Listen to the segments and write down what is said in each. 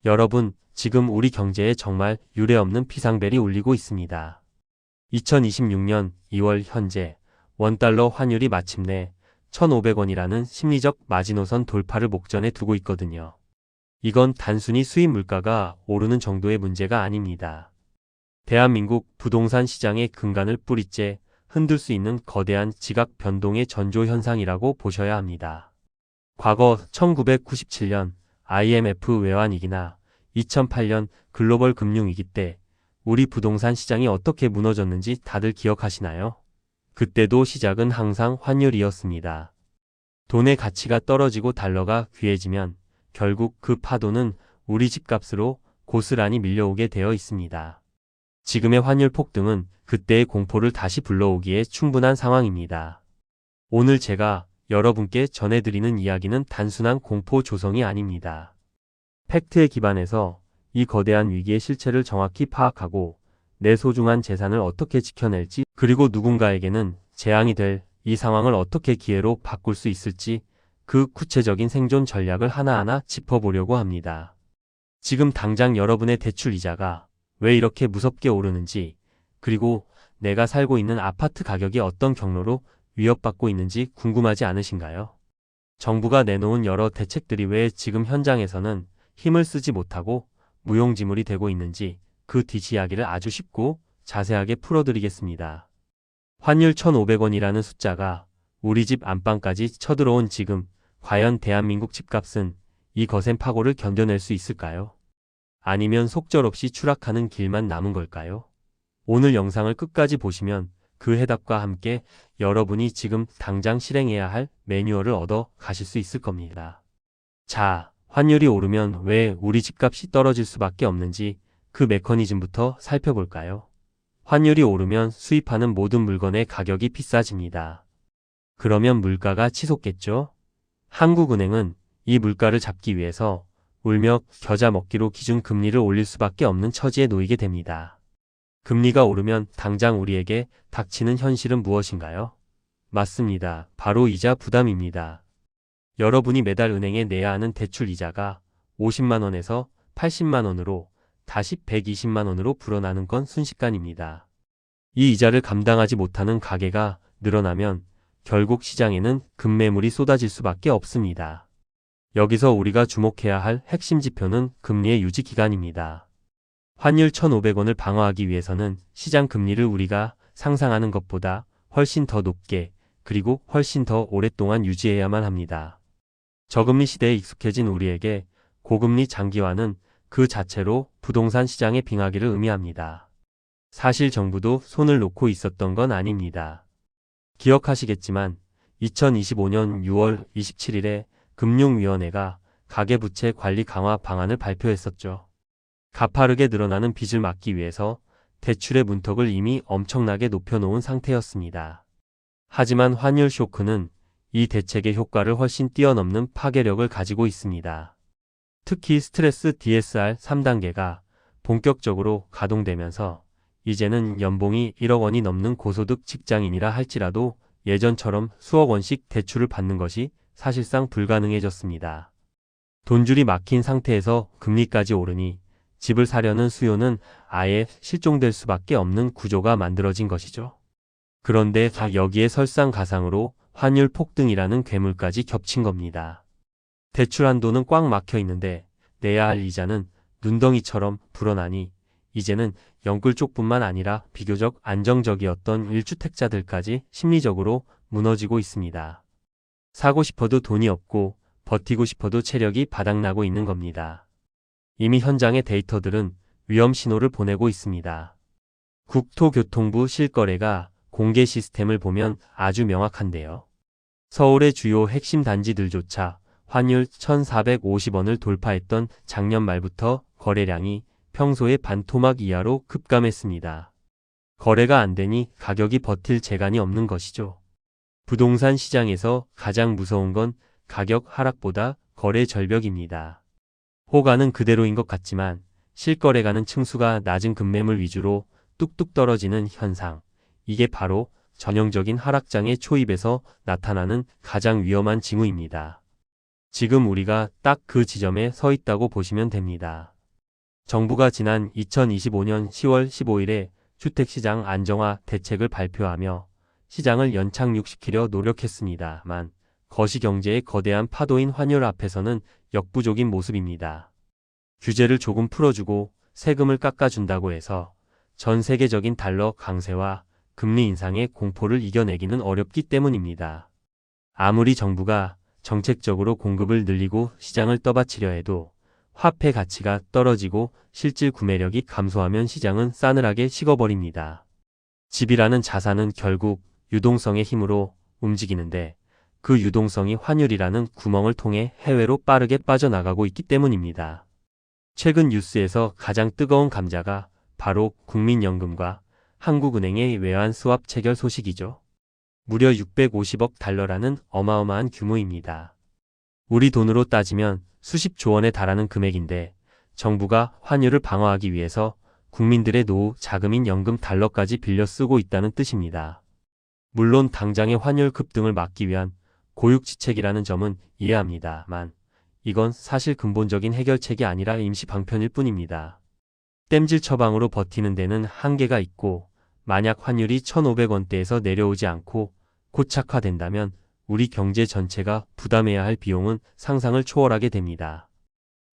여러분, 지금 우리 경제에 정말 유례없는 비상벨이 울리고 있습니다. 2026년 2월 현재 원달러 환율이 마침내 1,500원이라는 심리적 마지노선 돌파를 목전에 두고 있거든요. 이건 단순히 수입 물가가 오르는 정도의 문제가 아닙니다. 대한민국 부동산 시장의 근간을 뿌리째 흔들 수 있는 거대한 지각 변동의 전조 현상이라고 보셔야 합니다. 과거 1997년 IMF 외환위기나 2008년 글로벌 금융위기 때 우리 부동산 시장이 어떻게 무너졌는지 다들 기억하시나요? 그때도 시작은 항상 환율이었습니다. 돈의 가치가 떨어지고 달러가 귀해지면 결국 그 파도는 우리 집값으로 고스란히 밀려오게 되어 있습니다. 지금의 환율 폭등은 그때의 공포를 다시 불러오기에 충분한 상황입니다. 오늘 제가 여러분께 전해드리는 이야기는 단순한 공포 조성이 아닙니다. 팩트에 기반해서 이 거대한 위기의 실체를 정확히 파악하고 내 소중한 재산을 어떻게 지켜낼지, 그리고 누군가에게는 재앙이 될 이 상황을 어떻게 기회로 바꿀 수 있을지, 그 구체적인 생존 전략을 하나하나 짚어보려고 합니다. 지금 당장 여러분의 대출 이자가 왜 이렇게 무섭게 오르는지, 그리고 내가 살고 있는 아파트 가격이 어떤 경로로 위협받고 있는지 궁금하지 않으신가요? 정부가 내놓은 여러 대책들이 왜 지금 현장에서는 힘을 쓰지 못하고 무용지물이 되고 있는지, 그 뒷이야기를 아주 쉽고 자세하게 풀어드리겠습니다. 환율 1,500원이라는 숫자가 우리 집 안방까지 쳐들어온 지금, 과연 대한민국 집값은 이 거센 파고를 견뎌낼 수 있을까요? 아니면 속절없이 추락하는 길만 남은 걸까요? 오늘 영상을 끝까지 보시면 그 해답과 함께 여러분이 지금 당장 실행해야 할 매뉴얼을 얻어 가실 수 있을 겁니다. 자, 환율이 오르면 왜 우리 집값이 떨어질 수밖에 없는지 그 메커니즘부터 살펴볼까요? 환율이 오르면 수입하는 모든 물건의 가격이 비싸집니다. 그러면 물가가 치솟겠죠? 한국은행은 이 물가를 잡기 위해서 울며 겨자 먹기로 기준금리를 올릴 수밖에 없는 처지에 놓이게 됩니다. 금리가 오르면 당장 우리에게 닥치는 현실은 무엇인가요? 맞습니다. 바로 이자 부담입니다. 여러분이 매달 은행에 내야 하는 대출 이자가 50만 원에서 80만 원으로 다시 120만 원으로 불어나는 건 순식간입니다. 이 이자를 감당하지 못하는 가계가 늘어나면 결국 시장에는 급매물이 쏟아질 수밖에 없습니다. 여기서 우리가 주목해야 할 핵심 지표는 금리의 유지 기간입니다. 환율 1,500원을 방어하기 위해서는 시장 금리를 우리가 상상하는 것보다 훨씬 더 높게, 그리고 훨씬 더 오랫동안 유지해야만 합니다. 저금리 시대에 익숙해진 우리에게 고금리 장기화는 그 자체로 부동산 시장의 빙하기를 의미합니다. 사실 정부도 손을 놓고 있었던 건 아닙니다. 기억하시겠지만 2025년 6월 27일에 금융위원회가 가계부채 관리 강화 방안을 발표했었죠. 가파르게 늘어나는 빚을 막기 위해서 대출의 문턱을 이미 엄청나게 높여놓은 상태였습니다. 하지만 환율 쇼크는 이 대책의 효과를 훨씬 뛰어넘는 파괴력을 가지고 있습니다. 특히 스트레스 DSR 3단계가 본격적으로 가동되면서 이제는 연봉이 1억 원이 넘는 고소득 직장인이라 할지라도 예전처럼 수억 원씩 대출을 받는 것이 사실상 불가능해졌습니다. 돈줄이 막힌 상태에서 금리까지 오르니 집을 사려는 수요는 아예 실종될 수밖에 없는 구조가 만들어진 것이죠. 그런데 여기에 설상가상으로 환율 폭등이라는 괴물까지 겹친 겁니다. 대출 한도는 꽉 막혀 있는데 내야 할 이자는 눈덩이처럼 불어나니 이제는 영끌 쪽뿐만 아니라 비교적 안정적이었던 1주택자들까지 심리적으로 무너지고 있습니다. 사고 싶어도 돈이 없고 버티고 싶어도 체력이 바닥나고 있는 겁니다. 이미 현장의 데이터들은 위험 신호를 보내고 있습니다. 국토교통부 실거래가 공개 시스템을 보면 아주 명확한데요. 서울의 주요 핵심 단지들조차 환율 1,450원을 돌파했던 작년 말부터 거래량이 평소의 반토막 이하로 급감했습니다. 거래가 안 되니 가격이 버틸 재간이 없는 것이죠. 부동산 시장에서 가장 무서운 건 가격 하락보다 거래 절벽입니다. 호가는 그대로인 것 같지만 실거래가는 층수가 낮은 급매물 위주로 뚝뚝 떨어지는 현상. 이게 바로 전형적인 하락장의 초입에서 나타나는 가장 위험한 징후입니다. 지금 우리가 딱 그 지점에 서 있다고 보시면 됩니다. 정부가 지난 2025년 10월 15일에 주택시장 안정화 대책을 발표하며 시장을 연착륙시키려 노력했습니다만 거시경제의 거대한 파도인 환율 앞에서는 역부족인 모습입니다. 규제를 조금 풀어주고 세금을 깎아준다고 해서 전 세계적인 달러 강세와 금리 인상의 공포를 이겨내기는 어렵기 때문입니다. 아무리 정부가 정책적으로 공급을 늘리고 시장을 떠받치려 해도 화폐 가치가 떨어지고 실질 구매력이 감소하면 시장은 싸늘하게 식어버립니다. 집이라는 자산은 결국 유동성의 힘으로 움직이는데 그 유동성이 환율이라는 구멍을 통해 해외로 빠르게 빠져나가고 있기 때문입니다. 최근 뉴스에서 가장 뜨거운 감자가 바로 국민연금과 한국은행의 외환 스왑 체결 소식이죠. 무려 650억 달러라는 어마어마한 규모입니다. 우리 돈으로 따지면 수십조 원에 달하는 금액인데 정부가 환율을 방어하기 위해서 국민들의 노후 자금인 연금 달러까지 빌려 쓰고 있다는 뜻입니다. 물론 당장의 환율 급등을 막기 위한 고육지책이라는 점은 이해합니다만 이건 사실 근본적인 해결책이 아니라 임시 방편일 뿐입니다. 땜질 처방으로 버티는 데는 한계가 있고 만약 환율이 1,500원대에서 내려오지 않고 고착화된다면 우리 경제 전체가 부담해야 할 비용은 상상을 초월하게 됩니다.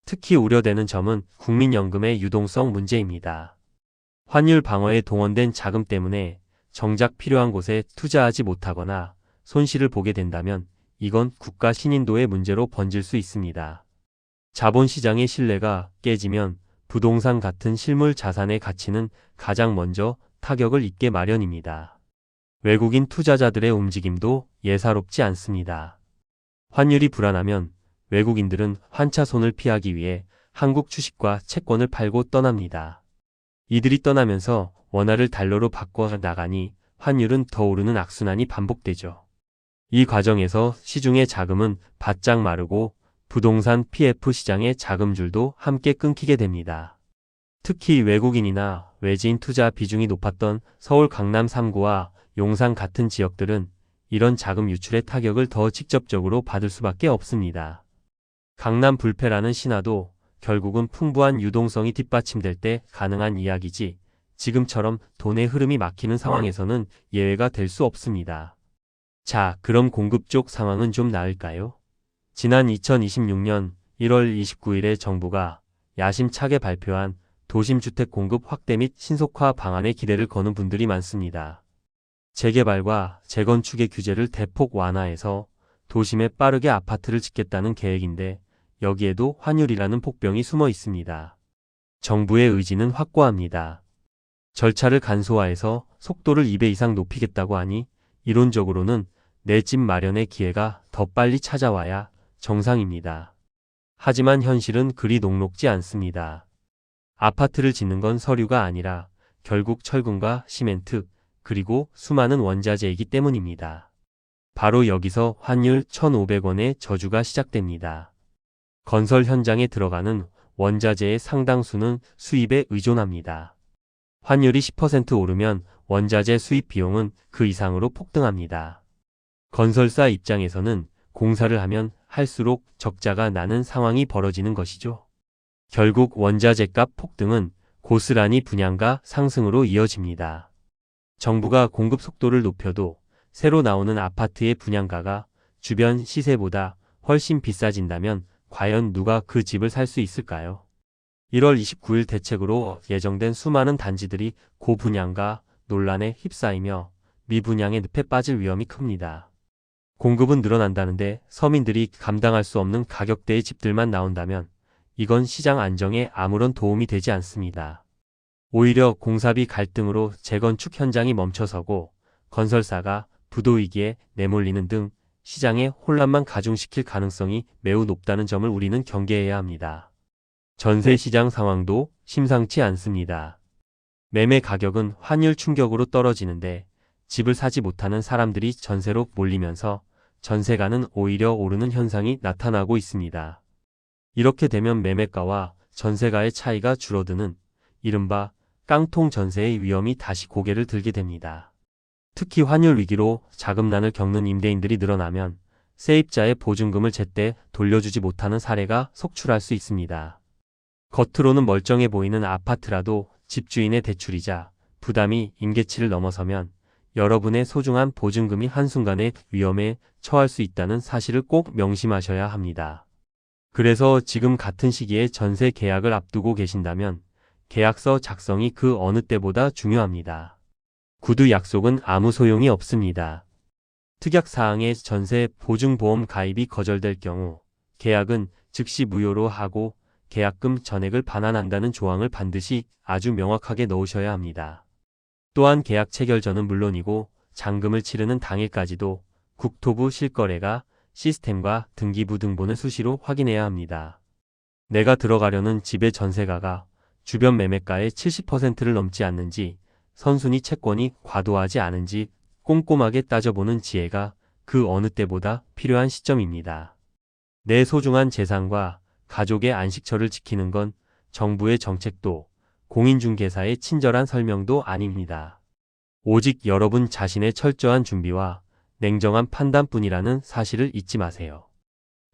특히 우려되는 점은 국민연금의 유동성 문제입니다. 환율 방어에 동원된 자금 때문에 정작 필요한 곳에 투자하지 못하거나 손실을 보게 된다면 이건 국가 신인도의 문제로 번질 수 있습니다. 자본시장의 신뢰가 깨지면 부동산 같은 실물 자산의 가치는 가장 먼저 타격을 입게 마련입니다. 외국인 투자자들의 움직임도 예사롭지 않습니다. 환율이 불안하면 외국인들은 환차손을 피하기 위해 한국 주식과 채권을 팔고 떠납니다. 이들이 떠나면서 원화를 달러로 바꿔 나가니 환율은 더 오르는 악순환이 반복되죠. 이 과정에서 시중의 자금은 바짝 마르고 부동산 PF 시장의 자금줄도 함께 끊기게 됩니다. 특히 외국인이나 외지인 투자 비중이 높았던 서울 강남 3구와 용산 같은 지역들은 이런 자금 유출의 타격을 더 직접적으로 받을 수밖에 없습니다. 강남 불패라는 신화도 결국은 풍부한 유동성이 뒷받침될 때 가능한 이야기지 지금처럼 돈의 흐름이 막히는 상황에서는 예외가 될 수 없습니다. 자, 그럼 공급 쪽 상황은 좀 나을까요? 지난 2026년 1월 29일에 정부가 야심차게 발표한 도심 주택 공급 확대 및 신속화 방안에 기대를 거는 분들이 많습니다. 재개발과 재건축의 규제를 대폭 완화해서 도심에 빠르게 아파트를 짓겠다는 계획인데 여기에도 환율이라는 폭병이 숨어 있습니다. 정부의 의지는 확고합니다. 절차를 간소화해서 속도를 2배 이상 높이겠다고 하니 이론적으로는 내 집 마련의 기회가 더 빨리 찾아와야 정상입니다. 하지만 현실은 그리 녹록지 않습니다. 아파트를 짓는 건 서류가 아니라 결국 철근과 시멘트 그리고 수많은 원자재이기 때문입니다. 바로 여기서 환율 1,500원의 저주가 시작됩니다. 건설 현장에 들어가는 원자재의 상당수는 수입에 의존합니다. 환율이 10% 오르면 원자재 수입 비용은 그 이상으로 폭등합니다. 건설사 입장에서는 공사를 하면 할수록 적자가 나는 상황이 벌어지는 것이죠. 결국 원자재값 폭등은 고스란히 분양가 상승으로 이어집니다. 정부가 공급 속도를 높여도 새로 나오는 아파트의 분양가가 주변 시세보다 훨씬 비싸진다면 과연 누가 그 집을 살 수 있을까요? 1월 29일 대책으로 예정된 수많은 단지들이 고분양가 논란에 휩싸이며 미분양의 늪에 빠질 위험이 큽니다. 공급은 늘어난다는데 서민들이 감당할 수 없는 가격대의 집들만 나온다면 이건 시장 안정에 아무런 도움이 되지 않습니다. 오히려 공사비 갈등으로 재건축 현장이 멈춰서고 건설사가 부도위기에 내몰리는 등 시장의 혼란만 가중시킬 가능성이 매우 높다는 점을 우리는 경계해야 합니다. 전세 시장 상황도 심상치 않습니다. 매매 가격은 환율 충격으로 떨어지는데 집을 사지 못하는 사람들이 전세로 몰리면서 전세가는 오히려 오르는 현상이 나타나고 있습니다. 이렇게 되면 매매가와 전세가의 차이가 줄어드는 이른바 깡통 전세의 위험이 다시 고개를 들게 됩니다. 특히 환율 위기로 자금난을 겪는 임대인들이 늘어나면 세입자의 보증금을 제때 돌려주지 못하는 사례가 속출할 수 있습니다. 겉으로는 멀쩡해 보이는 아파트라도 집주인의 대출이자 부담이 임계치를 넘어서면 여러분의 소중한 보증금이 한순간에 위험에 처할 수 있다는 사실을 꼭 명심하셔야 합니다. 그래서 지금 같은 시기에 전세 계약을 앞두고 계신다면 계약서 작성이 그 어느 때보다 중요합니다. 구두 약속은 아무 소용이 없습니다. 특약사항의 전세 보증보험 가입이 거절될 경우 계약은 즉시 무효로 하고 계약금 전액을 반환한다는 조항을 반드시 아주 명확하게 넣으셔야 합니다. 또한 계약 체결 전은 물론이고 잔금을 치르는 당일까지도 국토부 실거래가 시스템과 등기부 등본을 수시로 확인해야 합니다. 내가 들어가려는 집의 전세가가 주변 매매가의 70%를 넘지 않는지, 선순위 채권이 과도하지 않은지 꼼꼼하게 따져보는 지혜가 그 어느 때보다 필요한 시점입니다. 내 소중한 재산과 가족의 안식처를 지키는 건 정부의 정책도 공인중개사의 친절한 설명도 아닙니다. 오직 여러분 자신의 철저한 준비와 냉정한 판단뿐이라는 사실을 잊지 마세요.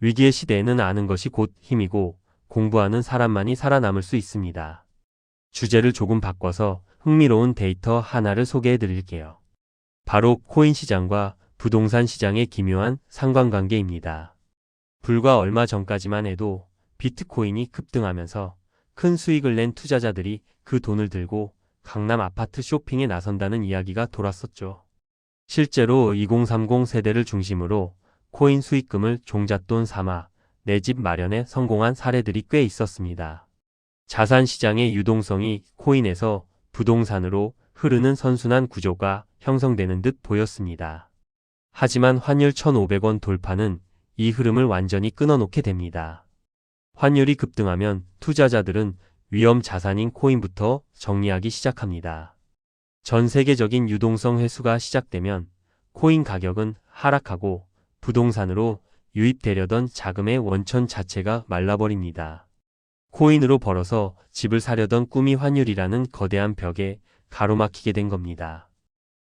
위기의 시대에는 아는 것이 곧 힘이고 공부하는 사람만이 살아남을 수 있습니다. 주제를 조금 바꿔서 흥미로운 데이터 하나를 소개해 드릴게요. 바로 코인 시장과 부동산 시장의 기묘한 상관관계입니다. 불과 얼마 전까지만 해도 비트코인이 급등하면서 큰 수익을 낸 투자자들이 그 돈을 들고 강남 아파트 쇼핑에 나선다는 이야기가 돌았었죠. 실제로 2030 세대를 중심으로 코인 수익금을 종잣돈 삼아 내 집 마련에 성공한 사례들이 꽤 있었습니다. 자산 시장의 유동성이 코인에서 부동산으로 흐르는 선순환 구조가 형성되는 듯 보였습니다. 하지만 환율 1,500원 돌파는 이 흐름을 완전히 끊어놓게 됩니다. 환율이 급등하면 투자자들은 위험 자산인 코인부터 정리하기 시작합니다. 전 세계적인 유동성 회수가 시작되면 코인 가격은 하락하고 부동산으로 유입되려던 자금의 원천 자체가 말라버립니다. 코인으로 벌어서 집을 사려던 꿈이 환율이라는 거대한 벽에 가로막히게 된 겁니다.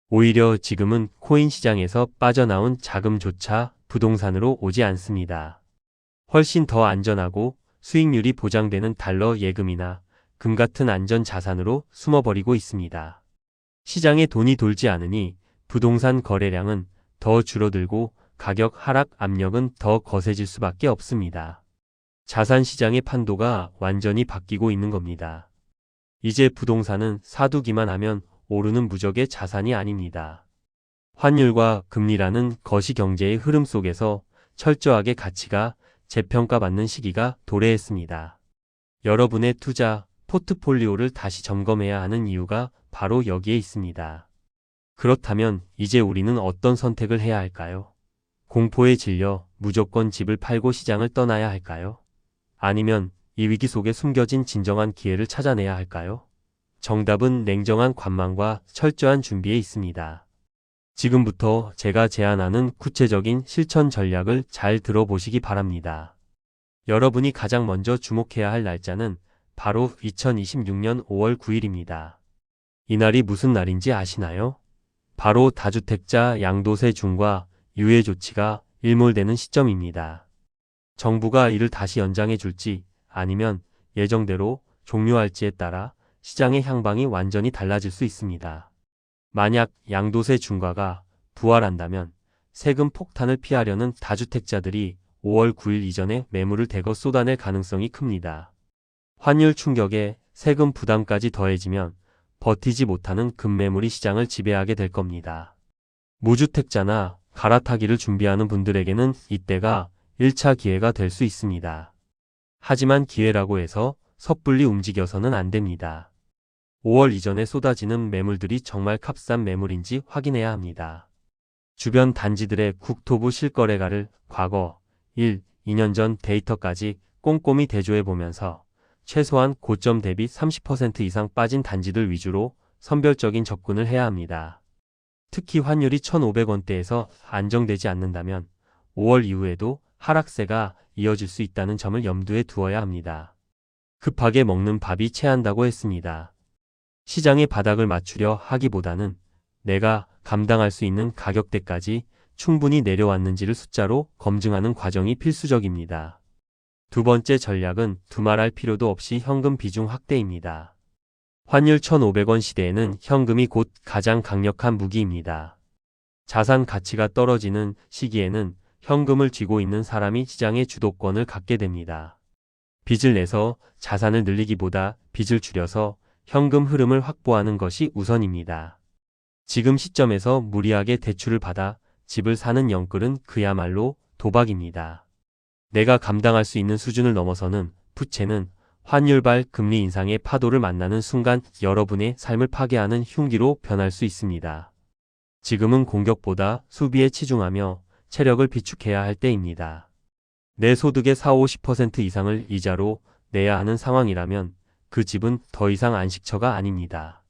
오히려 지금은 코인 시장에서 빠져나온 자금조차 부동산으로 오지 않습니다. 훨씬 더 안전하고 수익률이 보장되는 달러 예금이나 금 같은 안전 자산으로 숨어버리고 있습니다. 시장에 돈이 돌지 않으니 부동산 거래량은 더 줄어들고 가격 하락 압력은 더 거세질 수밖에 없습니다. 자산 시장의 판도가 완전히 바뀌고 있는 겁니다. 이제 부동산은 사두기만 하면 오르는 무적의 자산이 아닙니다. 환율과 금리라는 거시경제의 흐름 속에서 철저하게 가치가 재평가받는 시기가 도래했습니다. 여러분의 투자 포트폴리오를 다시 점검해야 하는 이유가 바로 여기에 있습니다. 그렇다면 이제 우리는 어떤 선택을 해야 할까요? 공포에 질려 무조건 집을 팔고 시장을 떠나야 할까요? 아니면 이 위기 속에 숨겨진 진정한 기회를 찾아내야 할까요? 정답은 냉정한 관망과 철저한 준비에 있습니다. 지금부터 제가 제안하는 구체적인 실천 전략을 잘 들어보시기 바랍니다. 여러분이 가장 먼저 주목해야 할 날짜는 바로 2026년 5월 9일입니다. 이날이 무슨 날인지 아시나요? 바로 다주택자 양도세 중과 유예 조치가 일몰되는 시점입니다. 정부가 이를 다시 연장해 줄지 아니면 예정대로 종료할지에 따라 시장의 향방이 완전히 달라질 수 있습니다. 만약 양도세 중과가 부활한다면 세금 폭탄을 피하려는 다주택자들이 5월 9일 이전에 매물을 대거 쏟아낼 가능성이 큽니다. 환율 충격에 세금 부담까지 더해지면 버티지 못하는 급매물이 시장을 지배하게 될 겁니다. 무주택자나 갈아타기를 준비하는 분들에게는 이때가 1차 기회가 될 수 있습니다. 하지만 기회라고 해서 섣불리 움직여서는 안 됩니다. 5월 이전에 쏟아지는 매물들이 정말 값싼 매물인지 확인해야 합니다. 주변 단지들의 국토부 실거래가를 과거 1, 2년 전 데이터까지 꼼꼼히 대조해보면서 최소한 고점 대비 30% 이상 빠진 단지들 위주로 선별적인 접근을 해야 합니다. 특히 환율이 1,500원대에서 안정되지 않는다면 5월 이후에도 하락세가 이어질 수 있다는 점을 염두에 두어야 합니다. 급하게 먹는 밥이 체한다고 했습니다. 시장의 바닥을 맞추려 하기보다는 내가 감당할 수 있는 가격대까지 충분히 내려왔는지를 숫자로 검증하는 과정이 필수적입니다. 두 번째 전략은 두말할 필요도 없이 현금 비중 확대입니다. 환율 1,500원 시대에는 현금이 곧 가장 강력한 무기입니다. 자산 가치가 떨어지는 시기에는 현금을 쥐고 있는 사람이 시장의 주도권을 갖게 됩니다. 빚을 내서 자산을 늘리기보다 빚을 줄여서 현금 흐름을 확보하는 것이 우선입니다. 지금 시점에서 무리하게 대출을 받아 집을 사는 영끌은 그야말로 도박입니다. 내가 감당할 수 있는 수준을 넘어서는 부채는 환율발 금리 인상의 파도를 만나는 순간 여러분의 삶을 파괴하는 흉기로 변할 수 있습니다. 지금은 공격보다 수비에 치중하며 체력을 비축해야 할 때입니다. 내 소득의 40~50% 이상을 이자로 내야 하는 상황이라면 그 집은 더 이상 안식처가 아닙니다.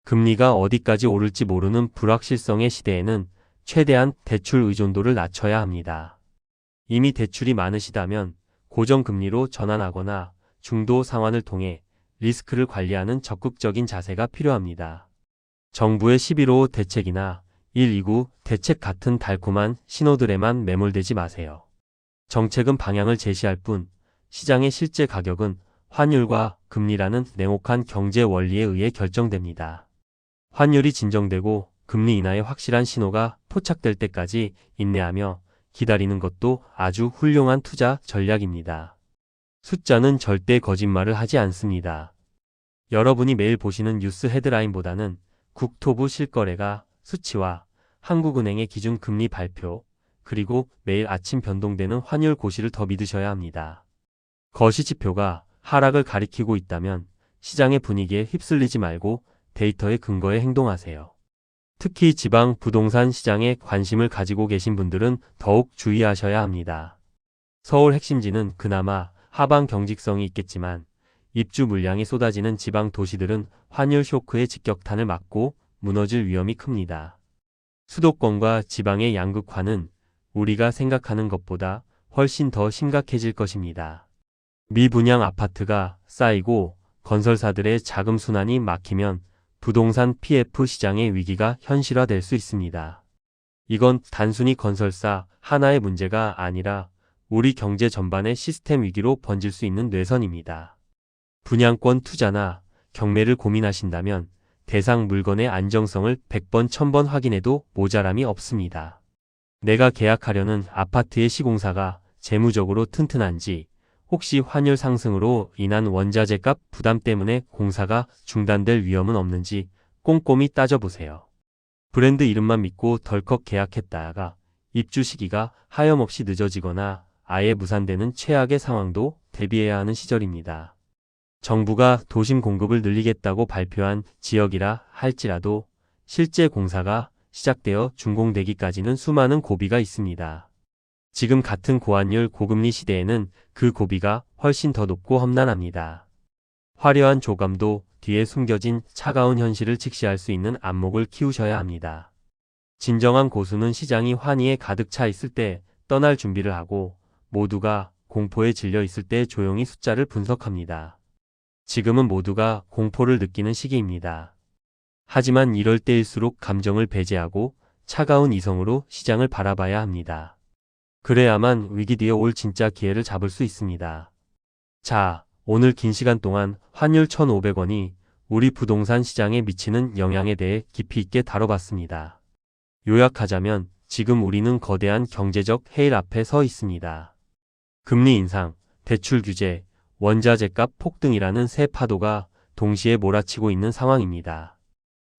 금리가 어디까지 오를지 모르는 불확실성의 시대에는 최대한 대출 의존도를 낮춰야 합니다. 이미 대출이 많으시다면 고정금리로 전환하거나 중도 상환을 통해 리스크를 관리하는 적극적인 자세가 필요합니다. 정부의 11.5 대책이나 1.29 대책 같은 달콤한 신호들에만 매몰되지 마세요. 정책은 방향을 제시할 뿐 시장의 실제 가격은 환율과 금리라는 냉혹한 경제 원리에 의해 결정됩니다. 환율이 진정되고 금리 인하의 확실한 신호가 포착될 때까지 인내하며 기다리는 것도 아주 훌륭한 투자 전략입니다. 숫자는 절대 거짓말을 하지 않습니다. 여러분이 매일 보시는 뉴스 헤드라인보다는 국토부 실거래가 수치와 한국은행의 기준금리 발표, 그리고 매일 아침 변동되는 환율 고시를 더 믿으셔야 합니다. 거시지표가 하락을 가리키고 있다면 시장의 분위기에 휩쓸리지 말고 데이터에 근거해 행동하세요. 특히 지방 부동산 시장에 관심을 가지고 계신 분들은 더욱 주의하셔야 합니다. 서울 핵심지는 그나마 하방 경직성이 있겠지만 입주 물량이 쏟아지는 지방 도시들은 환율 쇼크의 직격탄을 맞고 무너질 위험이 큽니다. 수도권과 지방의 양극화는 우리가 생각하는 것보다 훨씬 더 심각해질 것입니다. 미분양 아파트가 쌓이고 건설사들의 자금 순환이 막히면 부동산 PF 시장의 위기가 현실화될 수 있습니다. 이건 단순히 건설사 하나의 문제가 아니라 우리 경제 전반의 시스템 위기로 번질 수 있는 뇌선입니다. 분양권 투자나 경매를 고민하신다면 대상 물건의 안정성을 100번, 1000번 확인해도 모자람이 없습니다. 내가 계약하려는 아파트의 시공사가 재무적으로 튼튼한지, 혹시 환율 상승으로 인한 원자재값 부담 때문에 공사가 중단될 위험은 없는지 꼼꼼히 따져보세요. 브랜드 이름만 믿고 덜컥 계약했다가 입주 시기가 하염없이 늦어지거나 아예 무산되는 최악의 상황도 대비해야 하는 시절입니다. 정부가 도심 공급을 늘리겠다고 발표한 지역이라 할지라도 실제 공사가 시작되어 준공되기까지는 수많은 고비가 있습니다. 지금 같은 고환율 고금리 시대에는 그 고비가 훨씬 더 높고 험난합니다. 화려한 조감도 뒤에 숨겨진 차가운 현실을 직시할 수 있는 안목을 키우셔야 합니다. 진정한 고수는 시장이 환희에 가득 차 있을 때 떠날 준비를 하고 모두가 공포에 질려 있을 때 조용히 숫자를 분석합니다. 지금은 모두가 공포를 느끼는 시기입니다. 하지만 이럴 때일수록 감정을 배제하고 차가운 이성으로 시장을 바라봐야 합니다. 그래야만 위기 뒤에 올 진짜 기회를 잡을 수 있습니다. 자, 오늘 긴 시간 동안 환율 1,500원이 우리 부동산 시장에 미치는 영향에 대해 깊이 있게 다뤄봤습니다. 요약하자면 지금 우리는 거대한 경제적 해일 앞에 서 있습니다. 금리 인상, 대출 규제, 원자재값 폭등이라는 세 파도가 동시에 몰아치고 있는 상황입니다.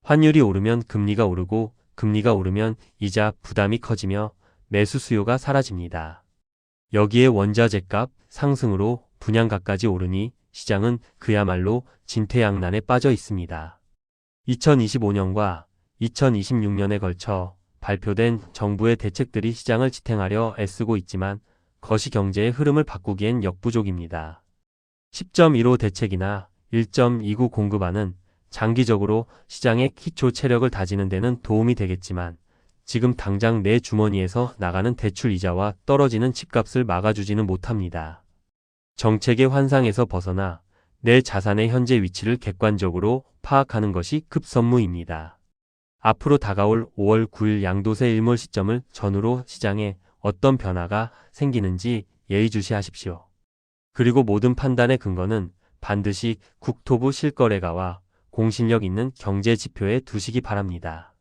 환율이 오르면 금리가 오르고 금리가 오르면 이자 부담이 커지며 매수 수요가 사라집니다. 여기에 원자재값 상승으로 분양가까지 오르니 시장은 그야말로 진퇴양난에 빠져 있습니다. 2025년과 2026년에 걸쳐 발표된 정부의 대책들이 시장을 지탱하려 애쓰고 있지만 거시경제의 흐름을 바꾸기엔 역부족입니다. 10.15 대책이나 1.29 공급안은 장기적으로 시장의 기초 체력을 다지는 데는 도움이 되겠지만 지금 당장 내 주머니에서 나가는 대출 이자와 떨어지는 집값을 막아주지는 못합니다. 정책의 환상에서 벗어나 내 자산의 현재 위치를 객관적으로 파악하는 것이 급선무입니다. 앞으로 다가올 5월 9일 양도세 일몰 시점을 전후로 시장에 어떤 변화가 생기는지 예의주시하십시오. 그리고 모든 판단의 근거는 반드시 국토부 실거래가와 공신력 있는 경제 지표에 두시기 바랍니다.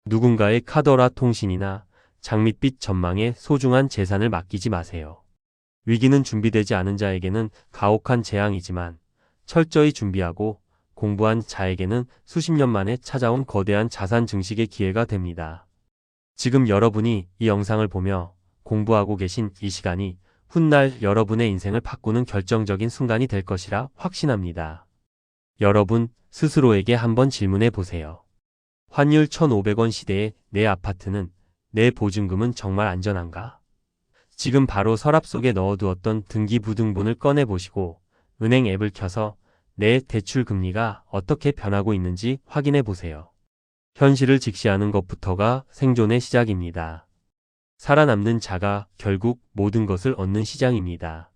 누군가의 카더라 통신이나 장밋빛 전망에 소중한 재산을 맡기지 마세요. 위기는 준비되지 않은 자에게는 가혹한 재앙이지만 철저히 준비하고 공부한 자에게는 수십 년 만에 찾아온 거대한 자산 증식의 기회가 됩니다. 지금 여러분이 이 영상을 보며 공부하고 계신 이 시간이 훗날 여러분의 인생을 바꾸는 결정적인 순간이 될 것이라 확신합니다. 여러분 스스로에게 한번 질문해 보세요. 환율 1,500원 시대에 내 아파트는, 내 보증금은 정말 안전한가? 지금 바로 서랍 속에 넣어두었던 등기부등본을 꺼내보시고 은행 앱을 켜서 내 대출 금리가 어떻게 변하고 있는지 확인해 보세요. 현실을 직시하는 것부터가 생존의 시작입니다. 살아남는 자가 결국 모든 것을 얻는 시장입니다.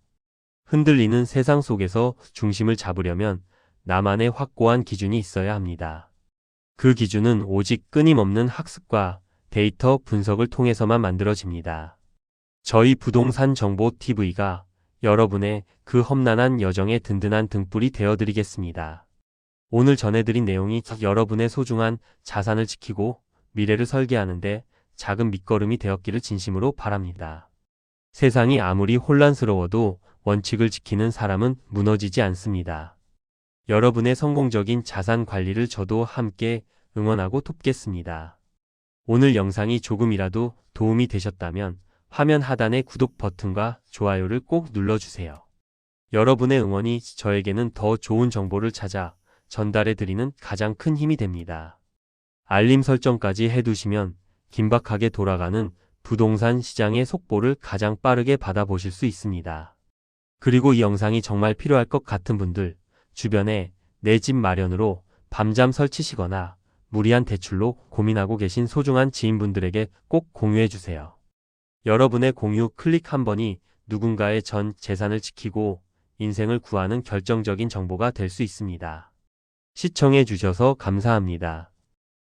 흔들리는 세상 속에서 중심을 잡으려면 나만의 확고한 기준이 있어야 합니다. 그 기준은 오직 끊임없는 학습과 데이터 분석을 통해서만 만들어집니다. 저희 부동산 정보 TV가 여러분의 그 험난한 여정에 든든한 등불이 되어드리겠습니다. 오늘 전해드린 내용이 여러분의 소중한 자산을 지키고 미래를 설계하는데 작은 밑거름이 되었기를 진심으로 바랍니다. 세상이 아무리 혼란스러워도 원칙을 지키는 사람은 무너지지 않습니다. 여러분의 성공적인 자산 관리를 저도 함께 응원하고 돕겠습니다. 오늘 영상이 조금이라도 도움이 되셨다면 화면 하단의 구독 버튼과 좋아요를 꼭 눌러주세요. 여러분의 응원이 저에게는 더 좋은 정보를 찾아 전달해드리는 가장 큰 힘이 됩니다. 알림 설정까지 해두시면 긴박하게 돌아가는 부동산 시장의 속보를 가장 빠르게 받아보실 수 있습니다. 그리고 이 영상이 정말 필요할 것 같은 분들, 주변에 내 집 마련으로 밤잠 설치시거나 무리한 대출로 고민하고 계신 소중한 지인분들에게 꼭 공유해주세요. 여러분의 공유 클릭 한 번이 누군가의 전 재산을 지키고 인생을 구하는 결정적인 정보가 될 수 있습니다. 시청해 주셔서 감사합니다.